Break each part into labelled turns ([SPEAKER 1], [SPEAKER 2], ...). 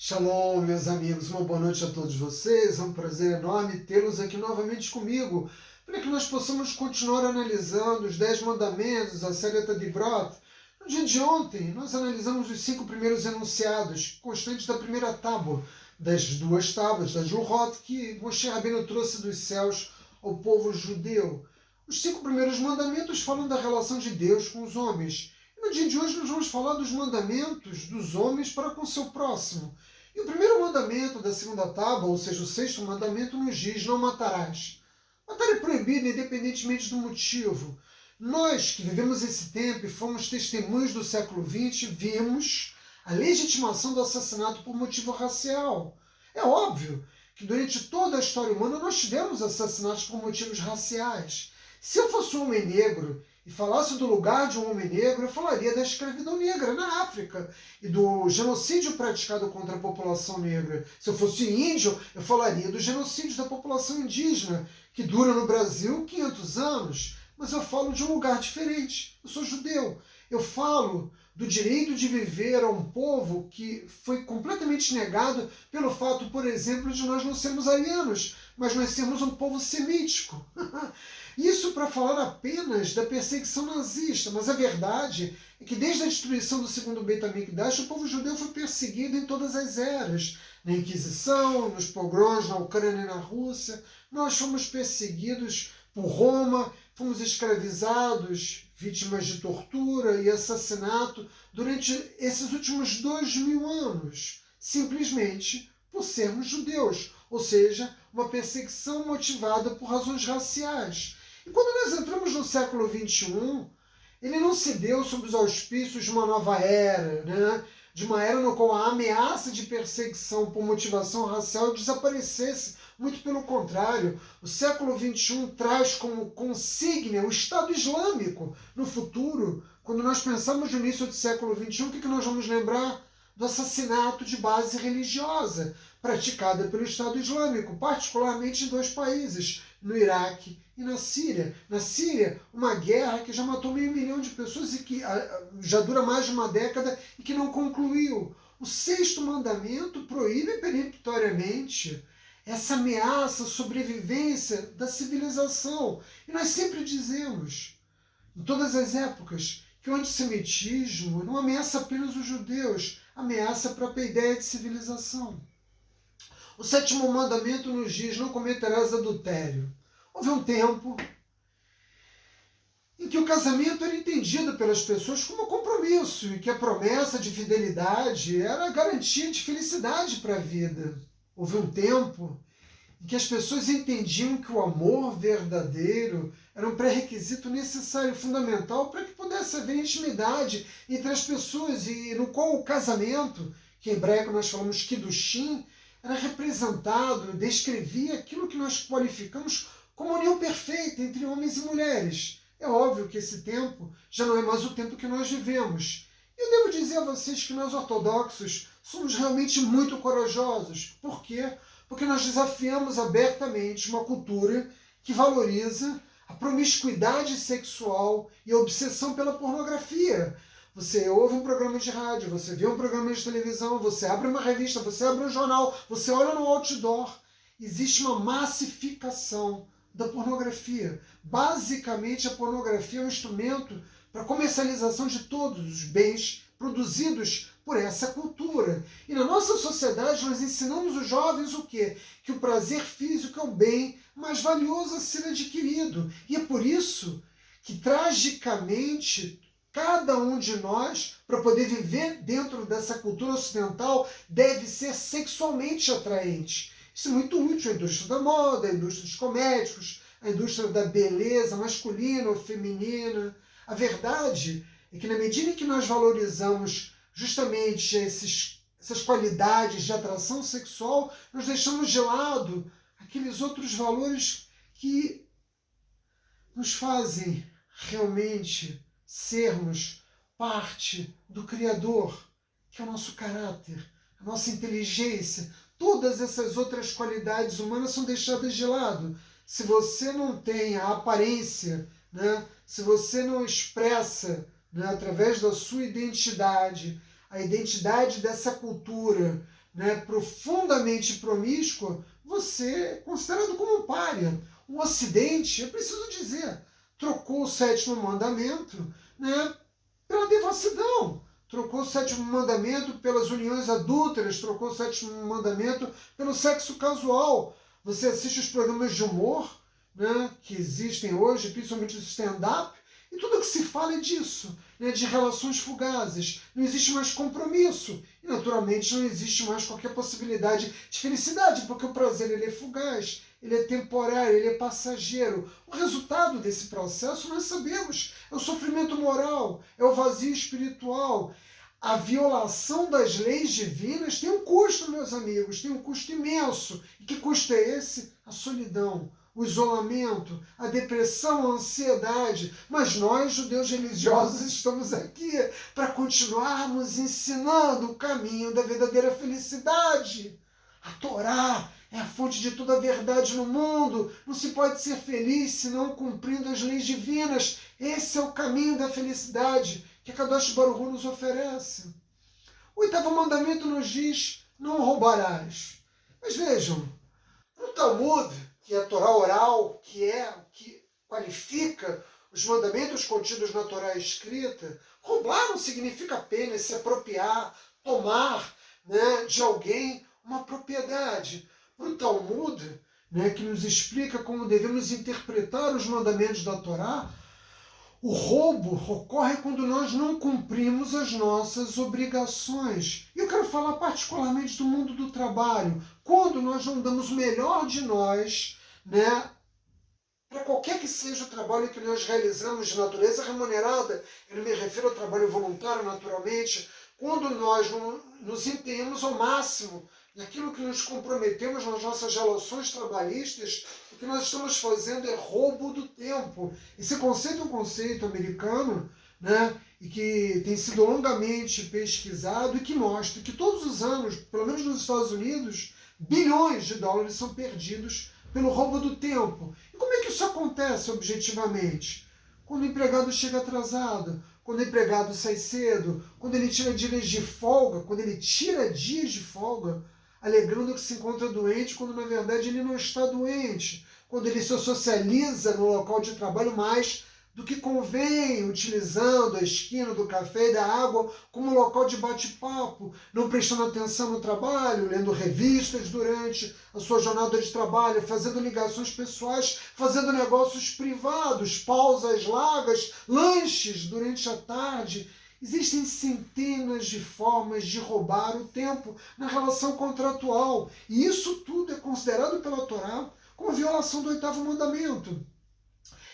[SPEAKER 1] Shalom, meus amigos, uma boa noite a todos vocês, é um prazer enorme tê-los aqui novamente comigo, para que nós possamos continuar analisando os 10 mandamentos, a série Tadibrot. No dia de ontem, nós analisamos os 5 primeiros enunciados, constantes da primeira tábua, das duas tábuas, da Lurot, que Moshe Rabbeinu trouxe dos céus ao povo judeu. Os 5 primeiros mandamentos falam da relação de Deus com os homens. No dia de hoje nós vamos falar dos mandamentos dos homens para com o seu próximo. E o primeiro mandamento da segunda tábua, ou seja, o sexto mandamento, nos diz: não matarás. Matar é proibido independentemente do motivo. Nós que vivemos esse tempo e fomos testemunhos do século XX, vimos a legitimação do assassinato por motivo racial. É óbvio que durante toda a história humana nós tivemos assassinatos por motivos raciais. Se eu fosse um homem negro e falasse do lugar de um homem negro, eu falaria da escravidão negra na África e do genocídio praticado contra a população negra. Se eu fosse índio, eu falaria do genocídio da população indígena, que dura no Brasil 500 anos. Mas eu falo de um lugar diferente. Eu sou judeu. Eu falo do direito de viver a um povo que foi completamente negado pelo fato, por exemplo, de nós não sermos arianos, mas nós sermos um povo semítico. Isso para falar apenas da perseguição nazista, mas a verdade é que desde a destruição do segundo Beit HaMikdash, o povo judeu foi perseguido em todas as eras. Na Inquisição, nos pogroms na Ucrânia e na Rússia, nós fomos perseguidos por Roma, fomos escravizados, vítimas de tortura e assassinato durante esses últimos 2000 anos, simplesmente por sermos judeus, ou seja, uma perseguição motivada por razões raciais. E quando nós entramos no século XXI, ele não se deu sob os auspícios de uma nova era, né? De uma era no qual a ameaça de perseguição por motivação racial desaparecesse. Muito pelo contrário, o século XXI traz como consígnia o Estado Islâmico no futuro. Quando nós pensamos no início do século XXI, o que nós vamos lembrar? Do assassinato de base religiosa praticada pelo Estado Islâmico, particularmente em 2 países, no Iraque e na Síria. Na Síria, uma guerra que já matou 500 mil de pessoas e que já dura mais de uma década e que não concluiu. O sexto mandamento proíbe peremptoriamente essa ameaça à sobrevivência da civilização. E nós sempre dizemos, em todas as épocas, que o antissemitismo não ameaça apenas os judeus, ameaça a própria ideia de civilização. O sétimo mandamento nos diz: não cometerás adultério. Houve um tempo em que o casamento era entendido pelas pessoas como compromisso e que a promessa de fidelidade era a garantia de felicidade para a vida. Houve um tempo em que as pessoas entendiam que o amor verdadeiro era um pré-requisito necessário e fundamental para que pudesse haver intimidade entre as pessoas e no qual o casamento, que em hebraico nós falamos Kiddushin, era representado, descrevia aquilo que nós qualificamos como união perfeita entre homens e mulheres. É óbvio que esse tempo já não é mais o tempo que nós vivemos. E eu devo dizer a vocês que nós ortodoxos somos realmente muito corajosos. Por quê? Porque nós desafiamos abertamente uma cultura que valoriza a promiscuidade sexual e a obsessão pela pornografia. Você ouve um programa de rádio, você vê um programa de televisão, você abre uma revista, você abre um jornal, você olha no outdoor. Existe uma massificação da pornografia. Basicamente, a pornografia é um instrumento para a comercialização de todos os bens produzidos por essa cultura. E na nossa sociedade nós ensinamos os jovens o quê? Que o prazer físico é o bem mais valioso a ser adquirido. E é por isso que, tragicamente, cada um de nós, para poder viver dentro dessa cultura ocidental, deve ser sexualmente atraente. Isso é muito útil à indústria da moda, à indústria dos cosméticos, à indústria da beleza masculina ou feminina. A verdade é que na medida em que nós valorizamos justamente essas qualidades de atração sexual, nós deixamos de lado aqueles outros valores que nos fazem realmente sermos parte do Criador, que é o nosso caráter, a nossa inteligência. Todas essas outras qualidades humanas são deixadas de lado. Se você não tem a aparência, né? Se você não expressa, né, através da sua identidade, a identidade dessa cultura, né, profundamente promíscua, você é considerado como um pária. O Ocidente, é preciso dizer, trocou o sétimo mandamento, né, pela devassidão. Trocou o sétimo mandamento pelas uniões adúlteras, trocou o sétimo mandamento pelo sexo casual. Você assiste os programas de humor, né, que existem hoje, principalmente o stand-up, e tudo que se fala é disso, né, de relações fugazes. Não existe mais compromisso. E, naturalmente, não existe mais qualquer possibilidade de felicidade, porque o prazer ele é fugaz, ele é temporário, ele é passageiro. O resultado desse processo nós sabemos. É o sofrimento moral, é o vazio espiritual. A violação das leis divinas tem um custo, meus amigos, tem um custo imenso. E que custo é esse? A solidão, o isolamento, a depressão, a ansiedade. Mas nós, judeus religiosos, estamos aqui para continuarmos ensinando o caminho da verdadeira felicidade. A Torá é a fonte de toda a verdade no mundo. Não se pode ser feliz senão cumprindo as leis divinas. Esse é o caminho da felicidade que a Kadosh Baruch Hu nos oferece. O oitavo mandamento nos diz: não roubarás. Mas vejam, no Talmud, que é a Torá oral, que é o que qualifica os mandamentos contidos na Torá escrita, roubar não significa apenas se apropriar, tomar, né, de alguém uma propriedade. No Talmud, né, que nos explica como devemos interpretar os mandamentos da Torá, o roubo ocorre quando nós não cumprimos as nossas obrigações. E eu quero falar particularmente do mundo do trabalho. Quando nós não damos o melhor de nós, né, para qualquer que seja o trabalho que nós realizamos de natureza remunerada, eu não me refiro ao trabalho voluntário, naturalmente, quando nós não nos empenhamos ao máximo naquilo que nos comprometemos nas nossas relações trabalhistas, o que nós estamos fazendo é roubo do tempo. Esse conceito é um conceito americano, né, e que tem sido longamente pesquisado e que mostra que todos os anos, pelo menos nos Estados Unidos, bilhões de dólares são perdidos pelo roubo do tempo. E como é que isso acontece objetivamente? Quando o empregado chega atrasado, quando o empregado sai cedo, quando ele tira dias de folga, alegando que se encontra doente, quando na verdade ele não está doente, quando ele se socializa no local de trabalho mais do que convém, utilizando a esquina do café e da água como local de bate-papo, não prestando atenção no trabalho, lendo revistas durante a sua jornada de trabalho, fazendo ligações pessoais, fazendo negócios privados, pausas largas, lanches durante a tarde. Existem centenas de formas de roubar o tempo na relação contratual. E isso tudo é considerado pela Torá como violação do oitavo mandamento.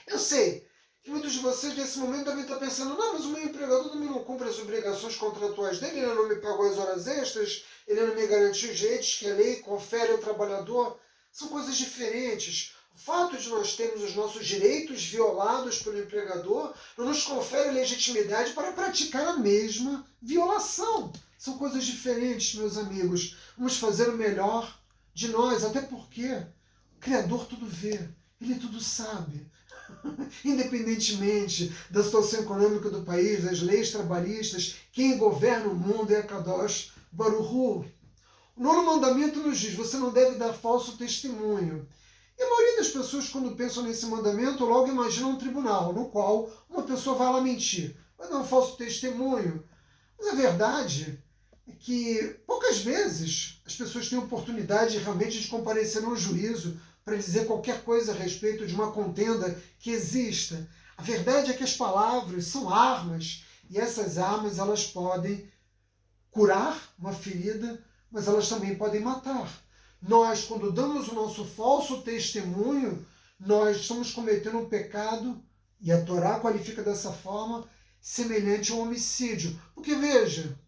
[SPEAKER 1] Eu sei que muitos de vocês nesse momento devem estar pensando: não, mas o meu empregador também não cumpre as obrigações contratuais dele, ele não me pagou as horas extras, ele não me garantiu os direitos que a lei confere ao trabalhador. São coisas diferentes. O fato de nós termos os nossos direitos violados pelo empregador não nos confere legitimidade para praticar a mesma violação. São coisas diferentes, meus amigos. Vamos fazer o melhor de nós, até porque o Criador tudo vê, Ele tudo sabe. Independentemente da situação econômica do país, das leis trabalhistas, quem governa o mundo é a Kadosh Baruch Hu. O nono mandamento nos diz: você não deve dar falso testemunho. E a maioria das pessoas, quando pensam nesse mandamento, logo imaginam um tribunal, no qual uma pessoa vai lá mentir, vai dar um falso testemunho. Mas a verdade é que, poucas vezes, as pessoas têm oportunidade realmente de comparecer num juízo para dizer qualquer coisa a respeito de uma contenda que exista. A verdade é que as palavras são armas, e essas armas elas podem curar uma ferida, mas elas também podem matar. Nós, quando damos o nosso falso testemunho, nós estamos cometendo um pecado, e a Torá qualifica dessa forma, semelhante a um homicídio. Porque veja,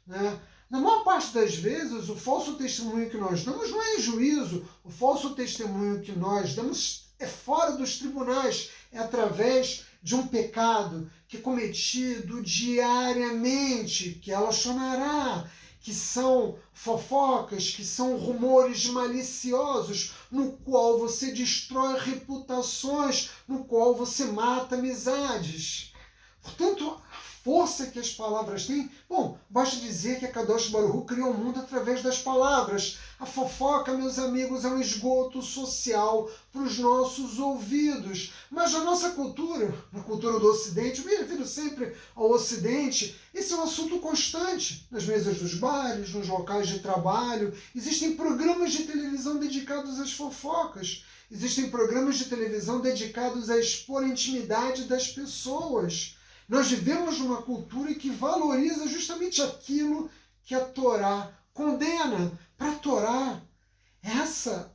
[SPEAKER 1] né, na maior parte das vezes, o falso testemunho que nós damos não é em juízo. O falso testemunho que nós damos é fora dos tribunais, é através de um pecado que é cometido diariamente, que ela chonará, que são fofocas, que são rumores maliciosos, no qual você destrói reputações, no qual você mata amizades. Portanto, a força que as palavras têm. Bom, basta dizer que a Kadosh Baruch Hu criou o mundo através das palavras. A fofoca, meus amigos, é um esgoto social para os nossos ouvidos. Mas na nossa cultura, na cultura do Ocidente, eu me refiro sempre ao Ocidente, esse é um assunto constante. Nas mesas dos bares, nos locais de trabalho, existem programas de televisão dedicados às fofocas. Existem programas de televisão dedicados a expor a intimidade das pessoas. Nós vivemos numa cultura que valoriza justamente aquilo que a Torá condena. Para a Torá, essa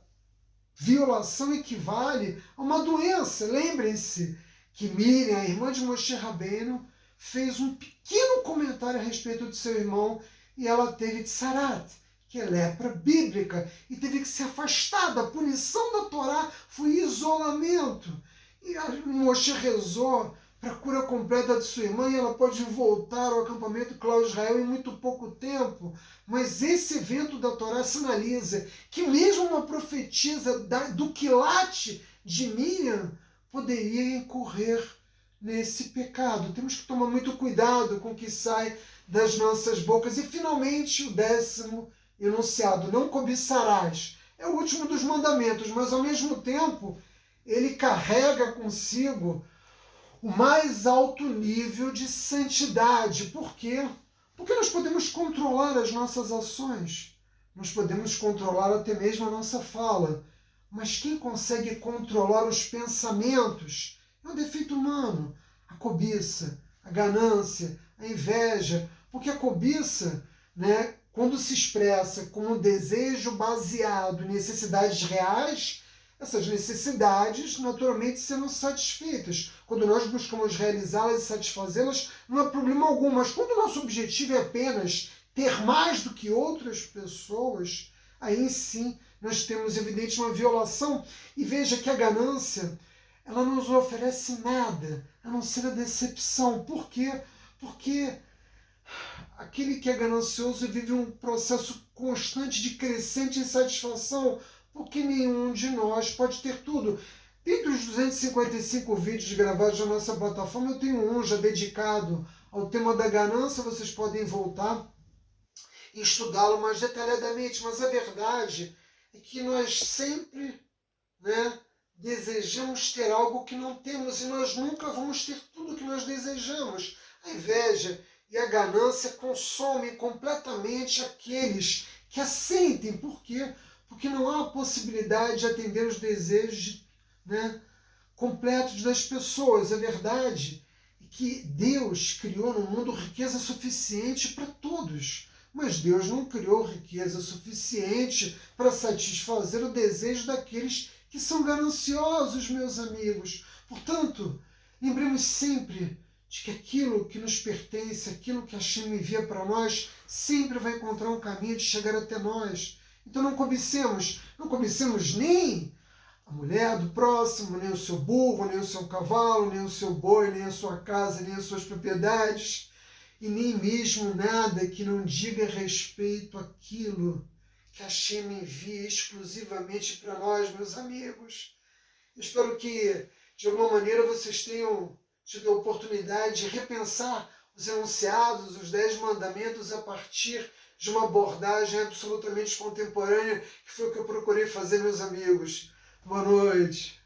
[SPEAKER 1] violação equivale a uma doença. Lembrem-se que Miriam, a irmã de Moshe Rabbeinu, fez um pequeno comentário a respeito de seu irmão e ela teve tsarat, que é lepra bíblica, e teve que se afastar da punição da Torá, foi isolamento. E Moshe rezou para a cura completa de sua irmã e ela pode voltar ao acampamento Clau Israel em muito pouco tempo. Mas esse evento da Torá sinaliza que mesmo uma profetisa do quilate de Miriam poderia incorrer nesse pecado. Temos que tomar muito cuidado com o que sai das nossas bocas. E finalmente o 10º enunciado, não cobiçarás. É o último dos mandamentos, mas ao mesmo tempo ele carrega consigo o mais alto nível de santidade. Por quê? Porque nós podemos controlar as nossas ações, nós podemos controlar até mesmo a nossa fala, mas quem consegue controlar os pensamentos é um defeito humano. A cobiça, a ganância, a inveja, porque a cobiça, né, quando se expressa como um desejo baseado em necessidades reais, essas necessidades naturalmente serão satisfeitas. Quando nós buscamos realizá-las e satisfazê-las, não há problema algum. Mas quando o nosso objetivo é apenas ter mais do que outras pessoas, aí sim nós temos evidente uma violação. E veja que a ganância, ela não nos oferece nada, a não ser a decepção. Por quê? Porque aquele que é ganancioso vive um processo constante de crescente insatisfação, porque nenhum de nós pode ter tudo. Dentre os 255 vídeos gravados na nossa plataforma, eu tenho um já dedicado ao tema da ganância, vocês podem voltar e estudá-lo mais detalhadamente, mas a verdade é que nós sempre, né, desejamos ter algo que não temos e nós nunca vamos ter tudo que nós desejamos. A inveja e a ganância consomem completamente aqueles que a sentem. Por quê? Porque não há possibilidade de atender os desejos, né, completos das pessoas. A verdade é que Deus criou no mundo riqueza suficiente para todos, mas Deus não criou riqueza suficiente para satisfazer o desejo daqueles que são gananciosos, meus amigos. Portanto, lembremos sempre de que aquilo que nos pertence, aquilo que Hashem envia para nós, sempre vai encontrar um caminho de chegar até nós. Então não cobicemos nem a mulher do próximo, nem o seu burro, nem o seu cavalo, nem o seu boi, nem a sua casa, nem as suas propriedades, e nem mesmo nada que não diga respeito àquilo que Hashem envia exclusivamente para nós, meus amigos. Eu espero que, de alguma maneira, vocês tenham tido a oportunidade de repensar os enunciados, os 10 mandamentos, a partir de uma abordagem absolutamente contemporânea, que foi o que eu procurei fazer, meus amigos. Boa noite.